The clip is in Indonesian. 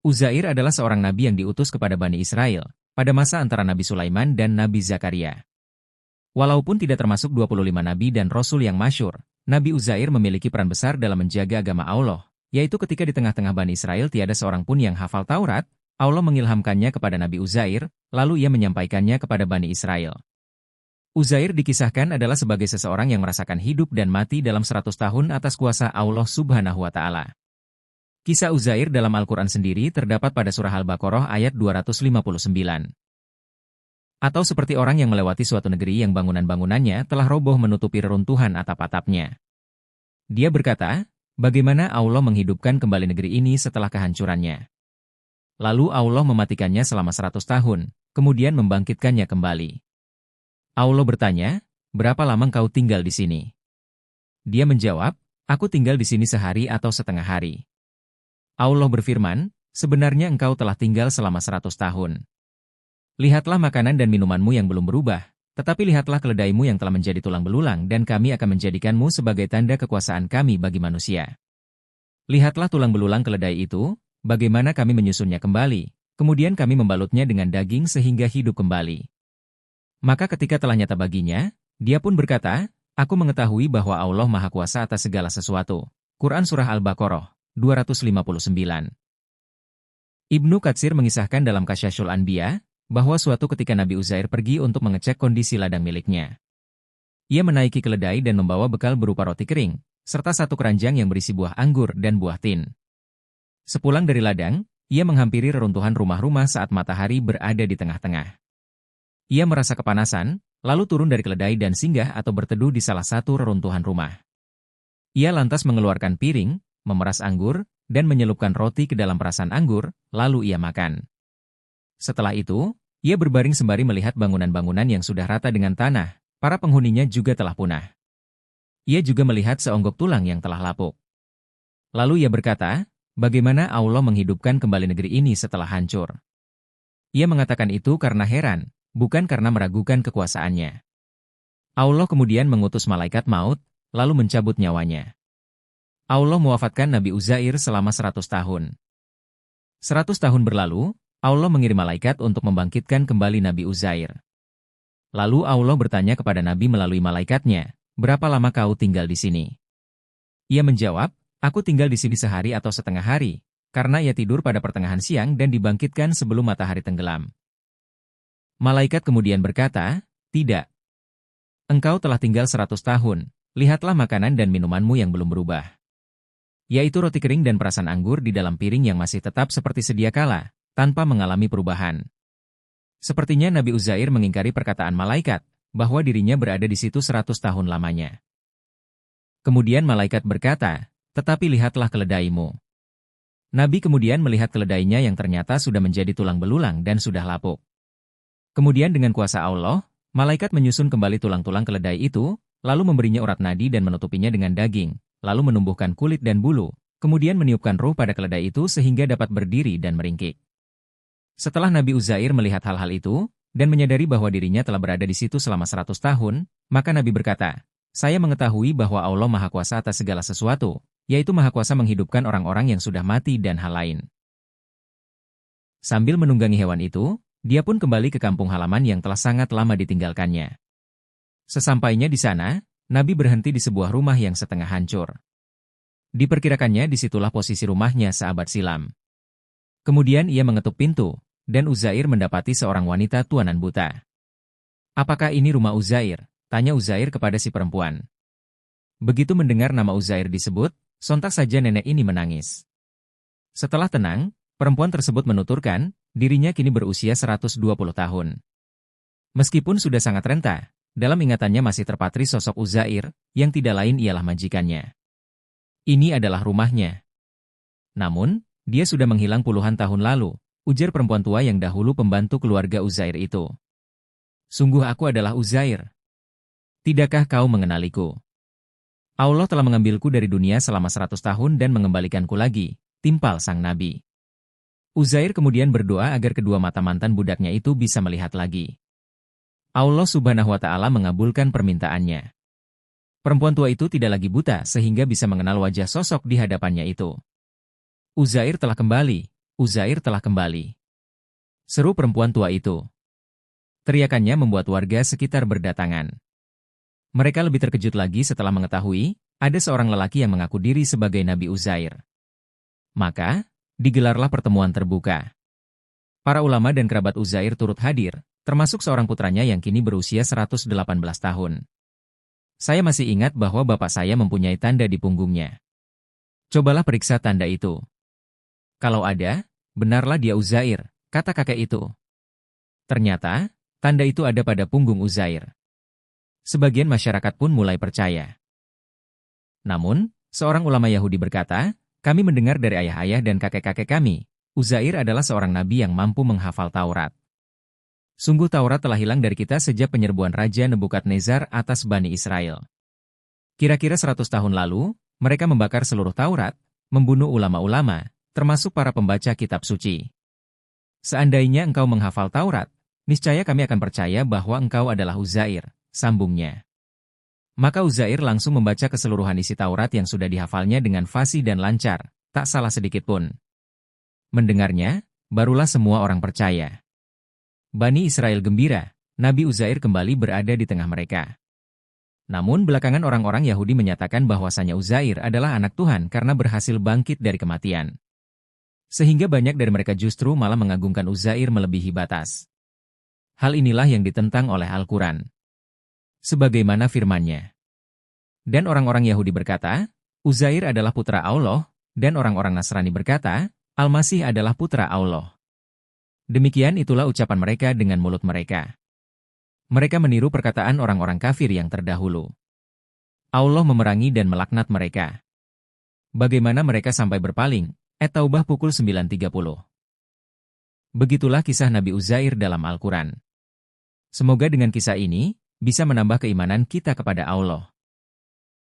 Uzair adalah seorang nabi yang diutus kepada Bani Israel, pada masa antara Nabi Sulaiman dan Nabi Zakaria. Walaupun tidak termasuk 25 nabi dan rasul yang masyhur, Nabi Uzair memiliki peran besar dalam menjaga agama Allah, yaitu ketika di tengah-tengah Bani Israel tiada seorang pun yang hafal Taurat, Allah mengilhamkannya kepada Nabi Uzair, lalu ia menyampaikannya kepada Bani Israel. Uzair dikisahkan adalah sebagai seseorang yang merasakan hidup dan mati dalam 100 tahun atas kuasa Allah Subhanahu wa Ta'ala. Kisah Uzair dalam Al-Quran sendiri terdapat pada surah Al-Baqarah ayat 259. Atau seperti orang yang melewati suatu negeri yang bangunan-bangunannya telah roboh menutupi reruntuhan atap-atapnya. Dia berkata, bagaimana Allah menghidupkan kembali negeri ini setelah kehancurannya? Lalu Allah mematikannya selama 100 tahun, kemudian membangkitkannya kembali. Allah bertanya, berapa lama engkau tinggal di sini? Dia menjawab, aku tinggal di sini sehari atau setengah hari. Allah berfirman, sebenarnya engkau telah tinggal selama 100 tahun. Lihatlah makanan dan minumanmu yang belum berubah, tetapi lihatlah keledaimu yang telah menjadi tulang belulang dan kami akan menjadikanmu sebagai tanda kekuasaan kami bagi manusia. Lihatlah tulang belulang keledai itu, bagaimana kami menyusunnya kembali, kemudian kami membalutnya dengan daging sehingga hidup kembali. Maka ketika telah nyata baginya, dia pun berkata, aku mengetahui bahwa Allah Maha Kuasa atas segala sesuatu. Quran Surah Al-Baqarah, 259. Ibnu Katsir mengisahkan dalam Kasyaful Anbiya, bahwa suatu ketika Nabi Uzair pergi untuk mengecek kondisi ladang miliknya. Ia menaiki keledai dan membawa bekal berupa roti kering, serta satu keranjang yang berisi buah anggur dan buah tin. Sepulang dari ladang, ia menghampiri reruntuhan rumah-rumah saat matahari berada di tengah-tengah. Ia merasa kepanasan, lalu turun dari keledai dan singgah atau berteduh di salah satu reruntuhan rumah. Ia lantas mengeluarkan piring, memeras anggur, dan menyelupkan roti ke dalam perasan anggur, lalu ia makan. Setelah itu, ia berbaring sembari melihat bangunan-bangunan yang sudah rata dengan tanah, para penghuninya juga telah punah. Ia juga melihat seonggok tulang yang telah lapuk. Lalu ia berkata, bagaimana Allah menghidupkan kembali negeri ini setelah hancur? Ia mengatakan itu karena heran, bukan karena meragukan kekuasaannya. Allah kemudian mengutus malaikat maut, lalu mencabut nyawanya. Allah mewafatkan Nabi Uzair selama 100 tahun. 100 tahun berlalu, Allah mengirim malaikat untuk membangkitkan kembali Nabi Uzair. Lalu Allah bertanya kepada Nabi melalui malaikatnya, berapa lama kau tinggal di sini? Ia menjawab, aku tinggal di sini sehari atau setengah hari, karena ia tidur pada pertengahan siang dan dibangkitkan sebelum matahari tenggelam. Malaikat kemudian berkata, tidak. Engkau telah tinggal 100 tahun, lihatlah makanan dan minumanmu yang belum berubah. Yaitu roti kering dan perasan anggur di dalam piring yang masih tetap seperti sedia kala, tanpa mengalami perubahan. Sepertinya Nabi Uzair mengingkari perkataan malaikat, bahwa dirinya berada di situ 100 tahun lamanya. Kemudian malaikat berkata, tetapi lihatlah keledaimu. Nabi kemudian melihat keledainya yang ternyata sudah menjadi tulang belulang dan sudah lapuk. Kemudian dengan kuasa Allah, malaikat menyusun kembali tulang-tulang keledai itu, lalu memberinya urat nadi dan menutupinya dengan daging, lalu menumbuhkan kulit dan bulu, kemudian meniupkan ruh pada keledai itu sehingga dapat berdiri dan meringkik. Setelah Nabi Uzair melihat hal-hal itu, dan menyadari bahwa dirinya telah berada di situ selama 100 tahun, maka Nabi berkata, saya mengetahui bahwa Allah Maha Kuasa atas segala sesuatu, yaitu Maha Kuasa menghidupkan orang-orang yang sudah mati dan hal lain. Sambil menunggangi hewan itu, dia pun kembali ke kampung halaman yang telah sangat lama ditinggalkannya. Sesampainya di sana, Nabi berhenti di sebuah rumah yang setengah hancur. Diperkirakannya disitulah posisi rumahnya seabad silam. Kemudian ia mengetuk pintu, dan Uzair mendapati seorang wanita tuanan buta. Apakah ini rumah Uzair? Tanya Uzair kepada si perempuan. Begitu mendengar nama Uzair disebut, sontak saja nenek ini menangis. Setelah tenang, perempuan tersebut menuturkan, dirinya kini berusia 120 tahun. Meskipun sudah sangat renta, dalam ingatannya masih terpatri sosok Uzair, yang tidak lain ialah majikannya. Ini adalah rumahnya. Namun, dia sudah menghilang puluhan tahun lalu, ujar perempuan tua yang dahulu pembantu keluarga Uzair itu. Sungguh aku adalah Uzair. Tidakkah kau mengenaliku? Allah telah mengambilku dari dunia selama 100 tahun dan mengembalikanku lagi, timpal sang nabi. Uzair kemudian berdoa agar kedua mata mantan budaknya itu bisa melihat lagi. Allah Subhanahu wa Ta'ala mengabulkan permintaannya. Perempuan tua itu tidak lagi buta sehingga bisa mengenal wajah sosok di hadapannya itu. Uzair telah kembali, Uzair telah kembali. Seru perempuan tua itu. Teriakannya membuat warga sekitar berdatangan. Mereka lebih terkejut lagi setelah mengetahui, ada seorang lelaki yang mengaku diri sebagai Nabi Uzair. Maka, digelarlah pertemuan terbuka. Para ulama dan kerabat Uzair turut hadir, termasuk seorang putranya yang kini berusia 118 tahun. Saya masih ingat bahwa bapak saya mempunyai tanda di punggungnya. Cobalah periksa tanda itu. Kalau ada, benarlah dia Uzair, kata kakek itu. Ternyata, tanda itu ada pada punggung Uzair. Sebagian masyarakat pun mulai percaya. Namun, seorang ulama Yahudi berkata, kami mendengar dari ayah-ayah dan kakek-kakek kami, Uzair adalah seorang nabi yang mampu menghafal Taurat. Sungguh Taurat telah hilang dari kita sejak penyerbuan Raja Nebukadnezar atas Bani Israel. Kira-kira 100 tahun lalu, mereka membakar seluruh Taurat, membunuh ulama-ulama, termasuk para pembaca kitab suci. Seandainya engkau menghafal Taurat, niscaya kami akan percaya bahwa engkau adalah Uzair, sambungnya. Maka Uzair langsung membaca keseluruhan isi Taurat yang sudah dihafalnya dengan fasih dan lancar, tak salah sedikit pun. Mendengarnya, barulah semua orang percaya. Bani Israel gembira, Nabi Uzair kembali berada di tengah mereka. Namun belakangan orang-orang Yahudi menyatakan bahwasanya Uzair adalah anak Tuhan karena berhasil bangkit dari kematian. Sehingga banyak dari mereka justru malah mengagungkan Uzair melebihi batas. Hal inilah yang ditentang oleh Al-Quran. Sebagaimana firman-Nya. Dan orang-orang Yahudi berkata, Uzair adalah putra Allah, dan orang-orang Nasrani berkata, Al-Masih adalah putra Allah. Demikian itulah ucapan mereka dengan mulut mereka. Mereka meniru perkataan orang-orang kafir yang terdahulu. Allah memerangi dan melaknat mereka. Bagaimana mereka sampai berpaling? At-Taubah pukul 9.30. Begitulah kisah Nabi Uzair dalam Al-Quran. Semoga dengan kisah ini, bisa menambah keimanan kita kepada Allah.